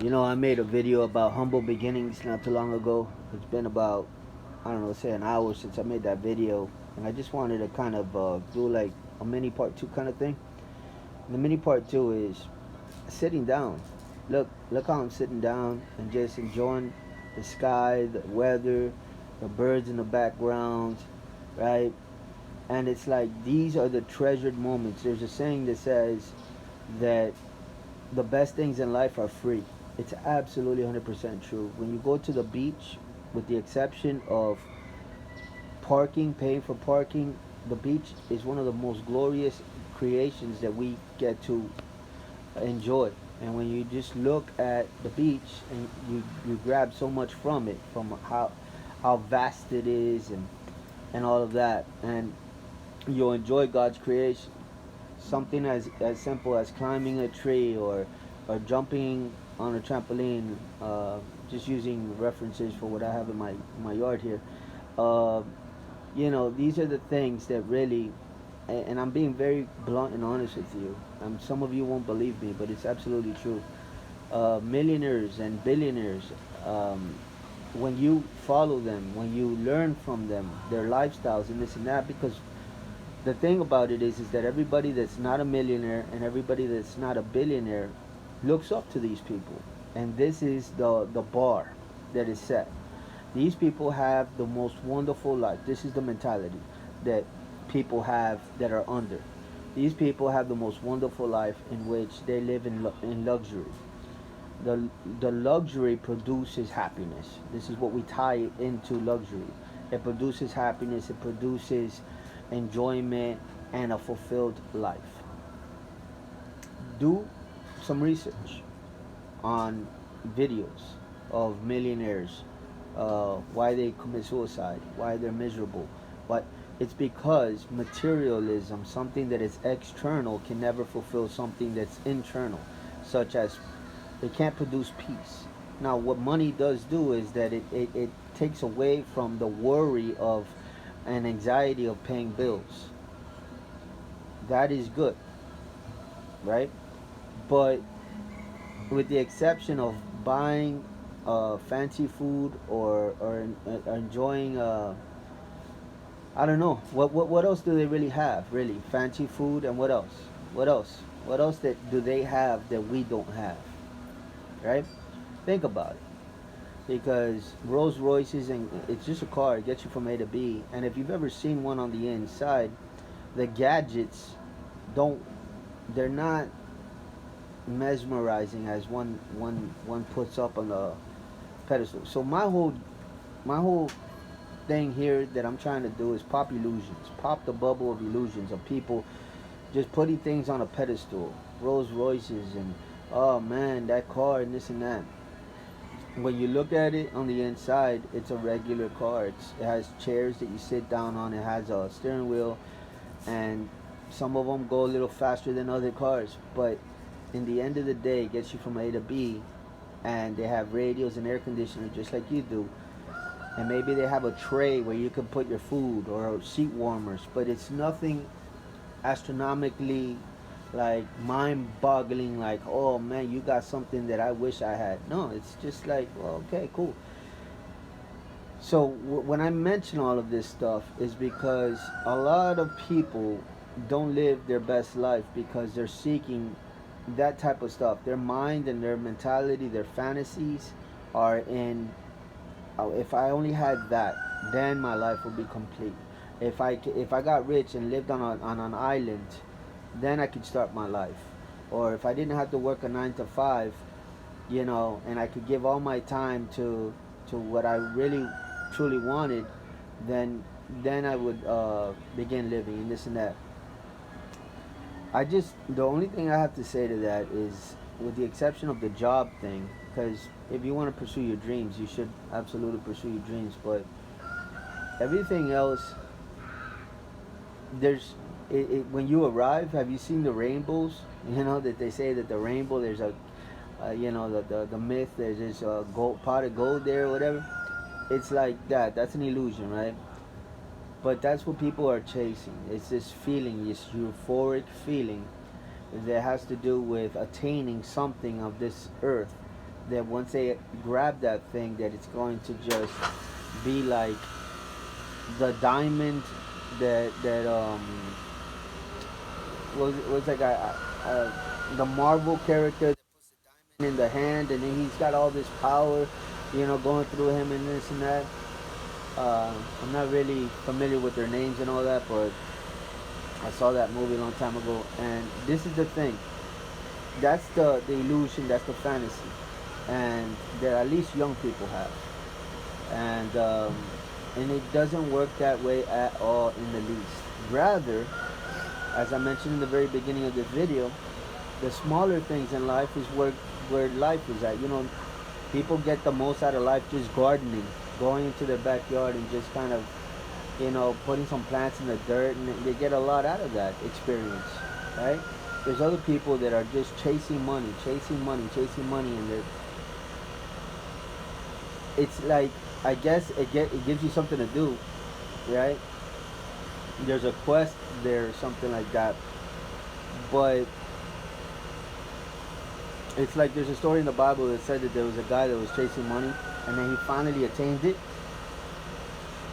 You know, I made a video about humble beginnings not too long ago. It's been about, I don't know, say an hour since I made that video. And I just wanted to kind of do like a mini part two kind of thing. And the mini part two is sitting down. Look how I'm sitting down and just enjoying the sky, the weather, the birds in the background, right? And it's like these are the treasured moments. There's a saying that says that the best things in life are free. It's absolutely 100% true. When you go to the beach, with the exception of parking, paying for parking, the beach is one of the most glorious creations that we get to enjoy. And when you just look at the beach and you grab so much from it, from how vast it is and all of that, and you'll enjoy God's creation. Something as simple as climbing a tree or jumping on a trampoline, just using references for what I have in my yard here. Uh, these are the things that really, and I'm being very blunt and honest with you. Some of you won't believe me, but it's absolutely true. Millionaires and billionaires, um, when you follow them, when you learn from them, their lifestyles and this and that, because the thing about it is that everybody that's not a millionaire and everybody that's not a billionaire looks up to these people, and this is the bar that is set. These people have the most wonderful life. This is the mentality that people have that are under. These people have the most wonderful life in which they live in luxury. The luxury produces happiness. This is what we tie into luxury. It produces happiness. It produces enjoyment and a fulfilled life. Do some research on videos of millionaires, why they commit suicide, why they're miserable. But it's because materialism, something that is external, can never fulfill something that's internal, such as they can't produce peace. Now, what money does do is that it takes away from the worry of and anxiety of paying bills. That is good, right? But with the exception of buying fancy food or enjoying I don't know what else do they really have, really fancy food, and what else that do they have that we don't have, right? Think about it, because Rolls Royces, and it's just a car, it gets you from A to B, and if you've ever seen one on the inside, the gadgets don't, they're not mesmerizing as one puts up on the pedestal. So my whole thing here that I'm trying to do is pop illusions, pop the bubble of illusions of people just putting things on a pedestal, Rolls Royces and oh man that car and this and that. When you look at it on the inside, it's a regular car. It has chairs that you sit down on. It has a steering wheel, and some of them go a little faster than other cars. But in the end of the day, it gets you from A to B, and they have radios and air conditioning just like you do. And maybe they have a tray where you can put your food or seat warmers, but it's nothing astronomically like mind-boggling. Like, oh man, you got something that I wish I had. No, it's just like, well, okay, cool. So when I mention all of this stuff is because a lot of people don't live their best life because they're seeking that type of stuff. Their mind and their mentality, their fantasies are in, oh, if I only had that, then my life would be complete. If I got rich and lived on an island, then I could start my life. Or if I didn't have to work a 9 to 5, and I could give all my time to what I really truly wanted, then I would begin living and this and that. The only thing I have to say to that is, with the exception of the job thing, because if you want to pursue your dreams, you should absolutely pursue your dreams. But everything else, there's when you arrive, have you seen the rainbows? You know that they say that the rainbow, there's a, the myth, there's this gold pot of gold there or whatever. It's like that. That's an illusion, right? But that's what people are chasing. It's this feeling, this euphoric feeling that has to do with attaining something of this earth that once they grab that thing, that it's going to just be like the diamond that was like the Marvel character in the hand, and then he's got all this power, going through him and this and that. I'm not really familiar with their names and all that, but I saw that movie a long time ago. And this is the thing. That's the illusion. That's the fantasy, and that at least young people have. And it doesn't work that way at all in the least. Rather, as I mentioned in the very beginning of this video, the smaller things in life is where life is at. People get the most out of life just gardening, going into their backyard and just kind of, putting some plants in the dirt, and they get a lot out of that experience, right? There's other people that are just chasing money, and it's like, I guess it gives you something to do, right? There's a quest there or something like that, but it's like there's a story in the Bible that said that there was a guy that was chasing money, and then he finally attained it.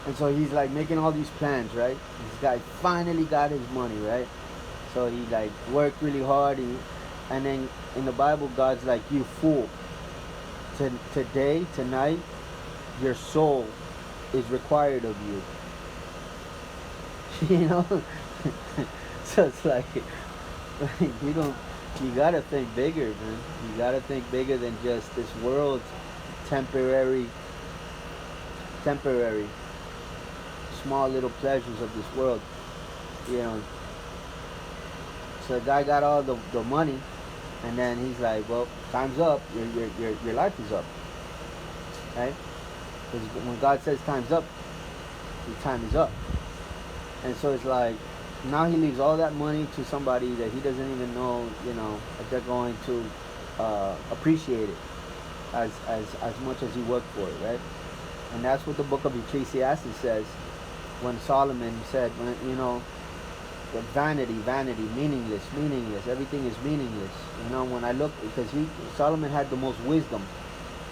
And so he's like making all these plans, right? This guy finally got his money, right? So he like worked really hard, and then in the Bible, God's like, you fool. Tonight, your soul is required of you. you know So it's like, you gotta think bigger, man. You gotta think bigger than just this world's temporary small little pleasures of this world. you know so the guy got all the money, and then he's like, well, time's up. Your life is up, right? Because when God says time's up, your time is up. And so it's like, now he leaves all that money to somebody that he doesn't even know, if they're going to appreciate it as much as he worked for it, right? And that's what the book of Ecclesiastes says, when Solomon said, that vanity, meaningless, everything is meaningless. When I look, because Solomon had the most wisdom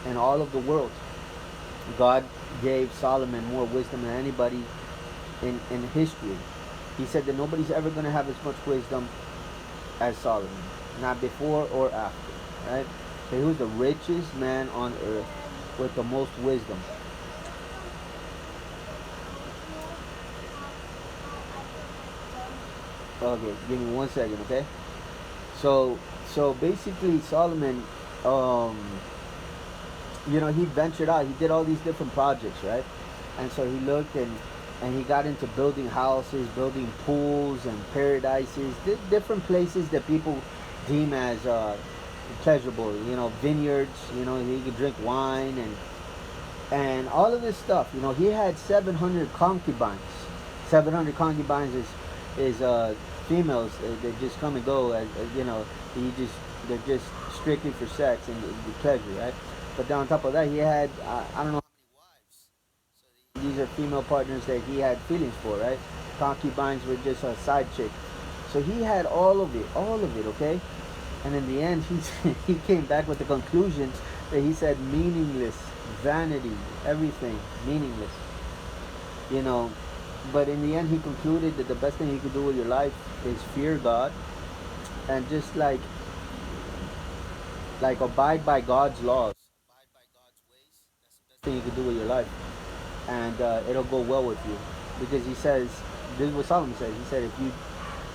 in all of the world. God gave Solomon more wisdom than anybody in history. He said that nobody's ever going to have as much wisdom as Solomon, not before or after, right? So he was the richest man on earth with the most wisdom. Okay, give me 1 second, okay? So basically Solomon, he ventured out. He did all these different projects, right? And so he looked and he got into building houses, building pools and paradises, different places that people deem as pleasurable. Vineyards. He could drink wine and all of this stuff. He had 700 concubines. 700 concubines is females that just come and go. They're just strictly for sex and pleasure, right? But then on top of that, he had I don't know how many wives. So these are female partners that he had feelings for, right? Concubines were just a side chick. So he had all of it, okay? And in the end, he came back with the conclusion that he said meaningless, vanity, everything meaningless. But in the end, he concluded that the best thing you could do with your life is fear God, and just like abide by God's laws, abide by God's ways. That's the best thing you could do with your life, and it'll go well with you. Because he says, this is what Solomon says. He said, if you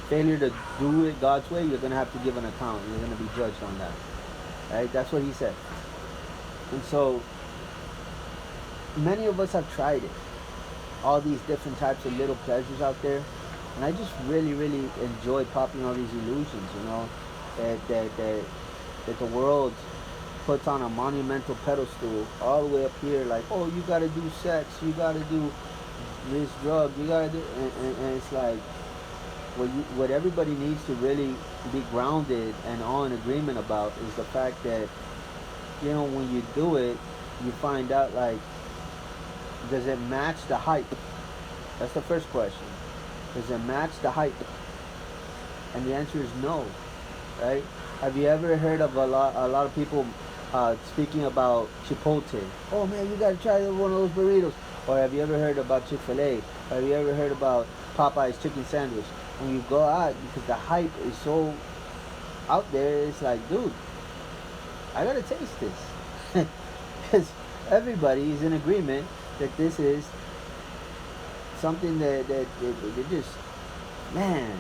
failure to do it God's way, you're gonna have to give an account. You're gonna be judged on that. Right? That's what he said. And so many of us have tried it. All these different types of little pleasures out there, and I just really enjoy popping all these illusions, that the world puts on a monumental pedestal all the way up here, like, oh, you gotta do sex, you gotta do this drug, you gotta do, and it's like, what everybody needs to really be grounded and all in agreement about is the fact that, when you do it, you find out, like, does it match the hype? That's the first question. Does it match the hype? And the answer is no, right? Have you ever heard of a lot of people speaking about Chipotle. Oh man, you gotta try one of those burritos. Or have you ever heard about Chick-fil-A? Have you ever heard about Popeye's chicken sandwich? When you go out, because the hype is so out there, it's like, dude, I gotta taste this. Because everybody is in agreement that this is something that just, man,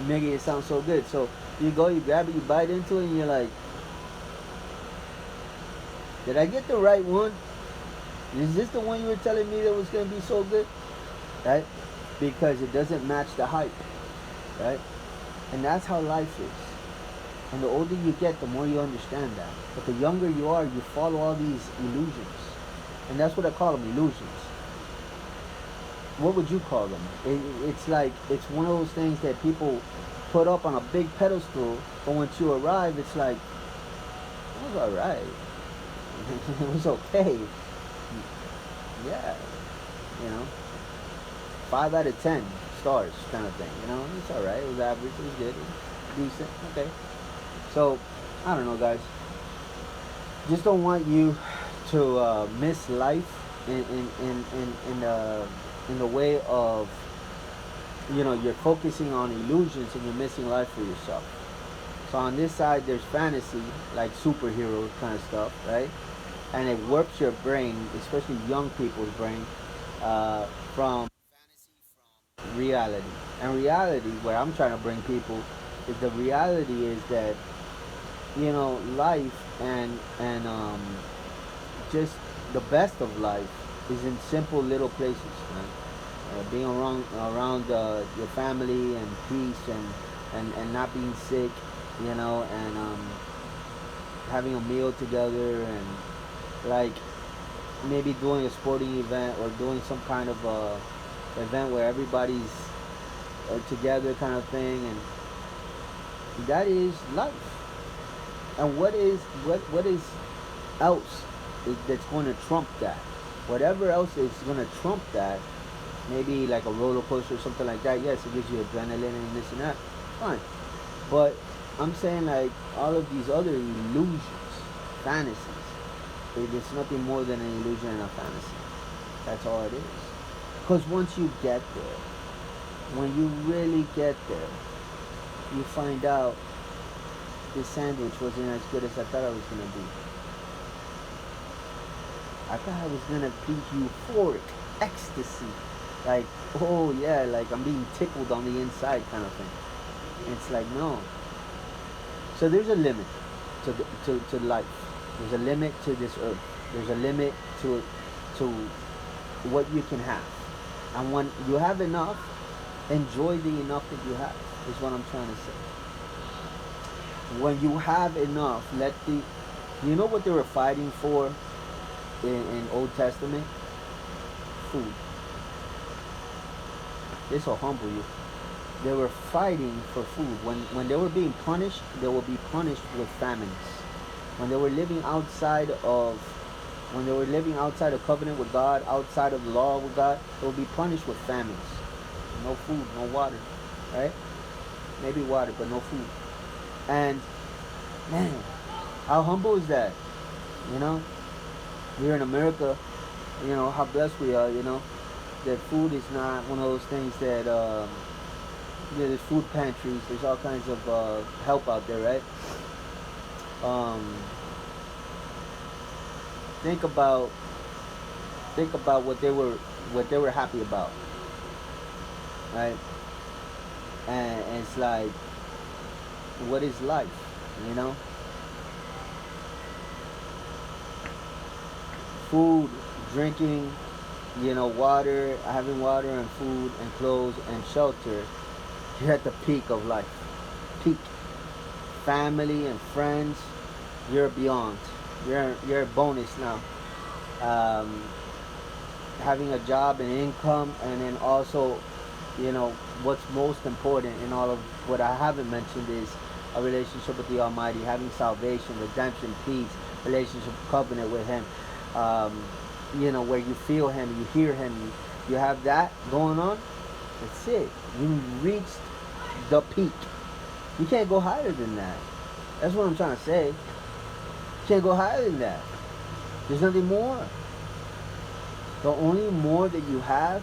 making it sound so good. So you go, you grab it, you bite into it, and you're like, did I get the right one? Is this the one you were telling me that was going to be so good? Right? Because it doesn't match the hype. Right? And that's how life is. And the older you get, the more you understand that. But the younger you are, you follow all these illusions. And that's what I call them, illusions. What would you call them? It's like, it's one of those things that people put up on a big pedestal, but once you arrive, it's like, it was alright. It was okay. Yeah. You know? 5 out of 10 stars kind of thing. You know? It's alright. It was average. It was good. It was decent. Okay. So, I don't know, guys. Just don't want you to miss life in the way of, you know, you're focusing on illusions and you're missing life for yourself. So on this side, there's fantasy, like superhero kind of stuff, right? And it warps your brain, especially young people's brain, from reality. And reality, where I'm trying to bring people, is the reality is that, you know, life and just the best of life is in simple little places, right? Being around your family and peace and not being sick, you know, and having a meal together, and like maybe doing a sporting event or doing some kind of event where everybody's together kind of thing, and that is life. And what is else that's going to trump that? Whatever else is going to trump that, maybe like a roller coaster or something like that. Yes, it gives you adrenaline and this and that. Fine. But I'm saying, like, all of these other illusions, fantasies, it's nothing more than an illusion and a fantasy. That's all it is. Because once you get there, when you really get there, you find out this sandwich wasn't as good as I thought it was going to be. I thought I was going to be euphoric, ecstasy. Like, oh yeah, like I'm being tickled on the inside kind of thing. And it's like, no. So there's a limit to life. There's a limit to this earth. There's a limit to what you can have. And when you have enough, enjoy the enough that you have, is what I'm trying to say. When you have enough, you know what they were fighting for in Old Testament? Food. This will humble you. They were fighting for food. When they were being punished, they will be punished with famines. When they were living outside of covenant with God, outside of the law with God, they will be punished with famines. No food, no water, right? Maybe water, but no food. And man, how humble is that? You know, here in America, you know how blessed we are. You know, that food is not one of those things that there's food pantries. There's all kinds of help out there, right? Think about what they were happy about, right? And it's like, what is life? You know, food, drinking, you know, water, having water and food and clothes and shelter. You're at the peak of life. Peak. Family and friends, you're beyond. You're a bonus now. Having a job and income, and then also, you know, what's most important in all of what I haven't mentioned is a relationship with the Almighty, having salvation, redemption, peace, relationship, covenant with Him. You know, where you feel Him, you hear Him, you have that going on. That's it. You reached the peak. You can't go higher than that. That's what I'm trying to say. can't go higher than that. There's nothing more. The only more that you have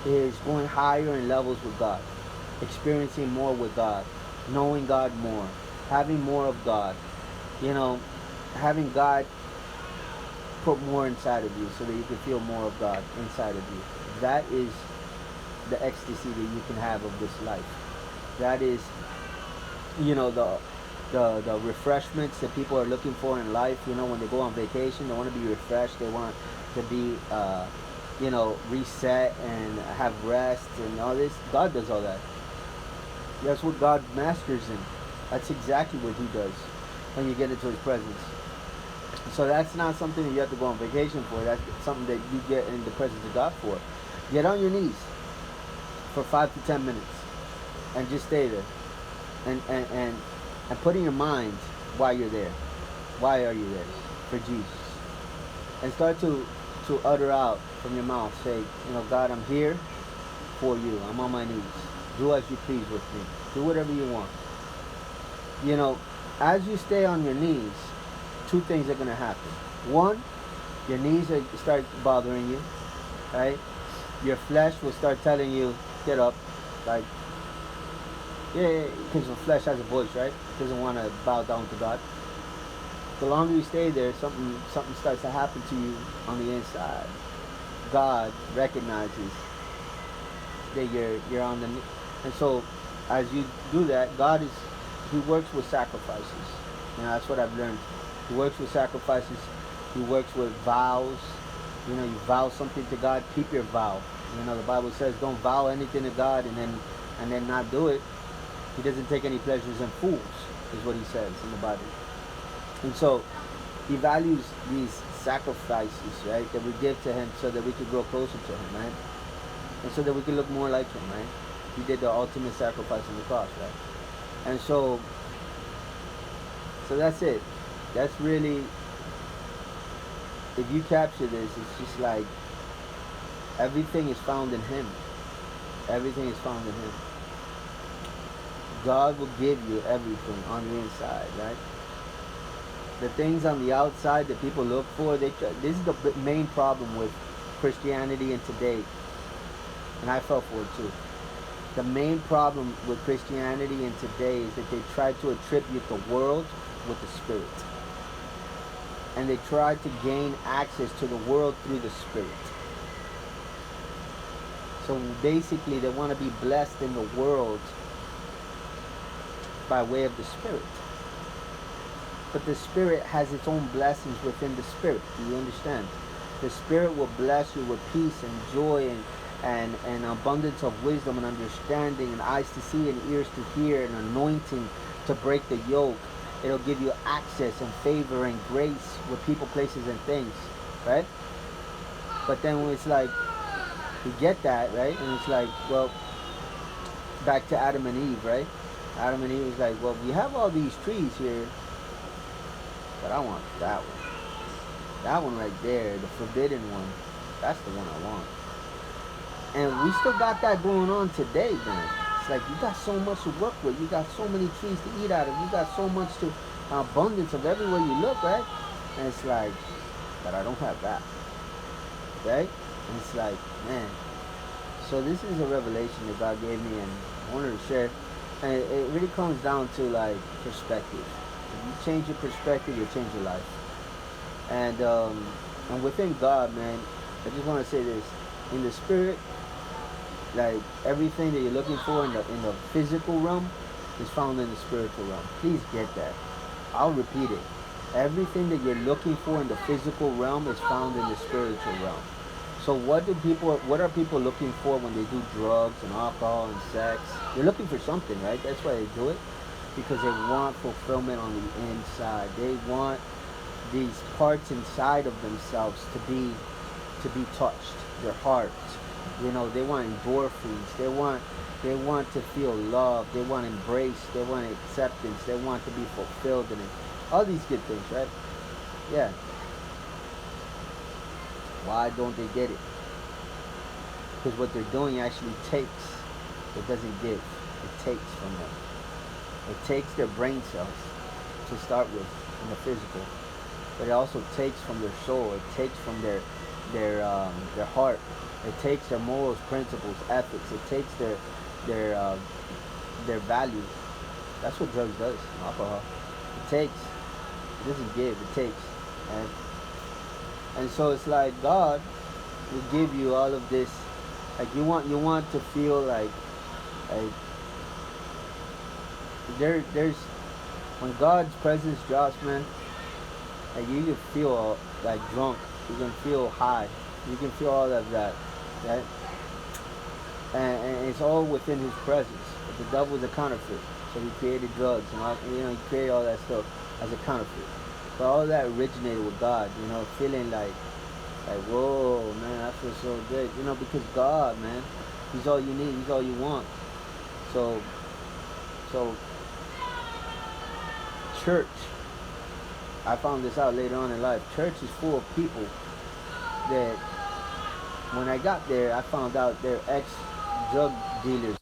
is going higher in levels with God, experiencing more with God, knowing God more, having more of God, you know, having God put more inside of you so that you can feel more of God inside of you. That is the ecstasy that you can have of this life. That is, you know, the refreshments that people are looking for in life. You know, when they go on vacation, they want to be refreshed. They want to be, you know, reset and have rest and all this. God does all that. That's what God masters in. That's exactly what He does when you get into His presence. So that's not something that you have to go on vacation for. That's something that you get in the presence of God for. Get on your knees for 5 to 10 minutes and just stay there. And put in your mind why you're there. Why are you there? For Jesus. And start to utter out from your mouth. Say, you know, God, I'm here for you. I'm on my knees. Do as you please with me. Do whatever you want. You know, as you stay on your knees, two things are going to happen. One, your knees will start bothering you, right? Your flesh will start telling you, get up. Like, yeah, because the flesh has a voice, right? It doesn't want to bow down to God. The longer you stay there, something starts to happen to you on the inside. God recognizes that you're on the knee. And so as you do that, He works with sacrifices. You know, that's what I've learned. He works with sacrifices. He works with vows. You know, you vow something to God, keep your vow. You know, the Bible says don't vow anything to God and then not do it. He doesn't take any pleasures in fools, is what He says in the Bible. And so He values these sacrifices, right, that we give to Him so that we can grow closer to Him, right? And so that we can look more like Him, right? He did the ultimate sacrifice on the cross, right? And so that's it. That's really, if you capture this, it's just like everything is found in Him. Everything is found in Him. God will give you everything on the inside, right? The things on the outside that people look for, this is the main problem with Christianity in today. And I fell for it too. The main problem with Christianity in today is that they try to attribute the world with the Spirit. And they try to gain access to the world through the Spirit. So basically they want to be blessed in the world by way of the Spirit. But the Spirit has its own blessings within the Spirit. Do you understand? The Spirit will bless you with peace and joy and abundance of wisdom and understanding and eyes to see and ears to hear and anointing to break the yoke. It'll give you access and favor and grace with people, places, and things, right? But then when it's like, you get that, right? And it's like, well, back to Adam and Eve, right? Adam and Eve was like, well, we have all these trees here, but I want that one. That one right there, the forbidden one, that's the one I want. And we still got that going on today, man. It's like you got so much to work with. You got so many trees to eat out of. You got so much to abundance of everywhere you look, right? And it's like, but I don't have that, right? And it's like, man. So this is a revelation that God gave me, and I wanted to share. And it really comes down to like perspective. If you change your perspective, you change your life. And within God, man, I just want to say this: in the spirit, like everything that you're looking for in the physical realm is found in the spiritual realm. Please get that. I'll repeat it. Everything that you're looking for in the physical realm is found in the spiritual realm. So what are people looking for when they do drugs and alcohol and sex? They're looking for something, right? That's why they do it, because they want fulfillment on the inside. They want these parts inside of themselves to be touched. Their heart, you know, they want endorphins. They want to feel love. They want embrace. They want acceptance. They want to be fulfilled in it. All these good things, right? Yeah. Why don't they get it? Because what they're doing actually takes. It doesn't give. It takes from them. It takes their brain cells to start with in the physical. but it also takes from their soul. It takes from their heart. It takes their morals, principles, ethics. It takes their their values. That's what drugs does. Alcohol. It takes. It doesn't give. It takes. And and so it's like God will give you all of this. Like you want to feel like there's when God's presence drops, man. Like you can feel like drunk. You can feel high. You can feel all of that. Right? And it's all within His presence. But the devil's a counterfeit, so he created drugs and all, he created all that stuff as a counterfeit. But all that originated with God, feeling like whoa, man, I feel so good, because God, man, He's all you need, He's all you want. So, so church. I found this out later on in life. Church is full of people that, when I got there, I found out they're ex-drug dealers,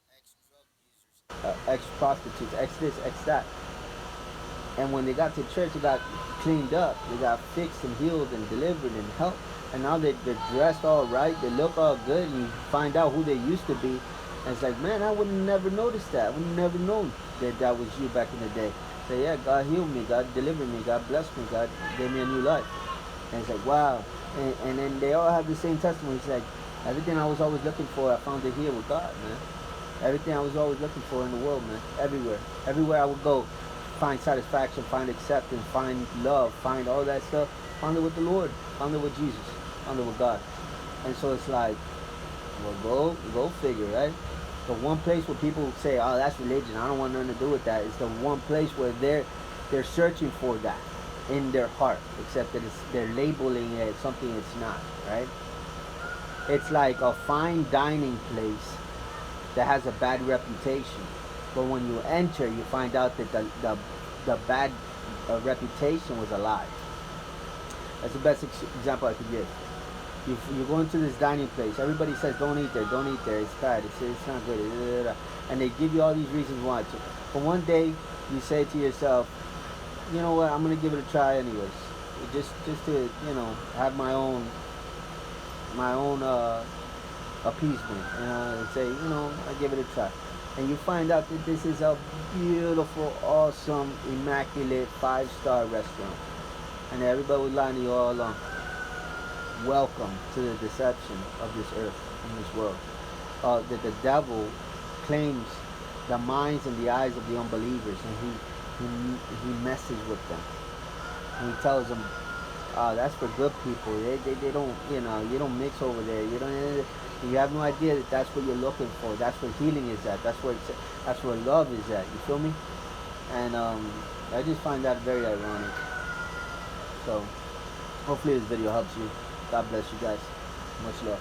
ex-prostitutes, ex-this, ex-that. And when they got to church, they got cleaned up. They got fixed and healed and delivered and helped. And now they're dressed all right. They look all good. And you find out who they used to be. And it's like, man, I would have never noticed that. I would have never known that was you back in the day. So yeah, God healed me. God delivered me. God blessed me. God gave me a new life. And it's like, wow. And then they all have the same testimony. It's like, everything I was always looking for, I found it here with God, man. Everything I was always looking for in the world, man. Everywhere. Everywhere I would go, find satisfaction, find acceptance, find love, find all that stuff. Found it with the Lord. Found it with Jesus. Found it with God. And so it's like, well, go figure, right? The one place where people say, oh, that's religion, I don't want nothing to do with that. It's the one place where they're searching for that in their heart, except that they're labeling it something it's not, right? It's like a fine dining place that has a bad reputation, but when you enter, you find out that the bad reputation was a lie. That's the best example I could give. You go into this dining place. Everybody says don't eat there, don't eat there. It's bad. It's not good. And they give you all these reasons why. But one day you say to yourself, you know what? I'm gonna give it a try anyways. Just to have my own appeasement. And say I give it a try. And you find out that this is a beautiful, awesome, immaculate 5-star restaurant, and everybody was lying to you all along. Welcome to the deception of this earth and this world. That the devil claims the minds and the eyes of the unbelievers, and he messes with them. And he tells them, that's for good people. They don't, you don't mix over there. You have no idea that that's what you're looking for. That's where healing is at. That's where love is at. You feel me? And I just find that very ironic. So hopefully this video helps you. God bless you guys. Much love.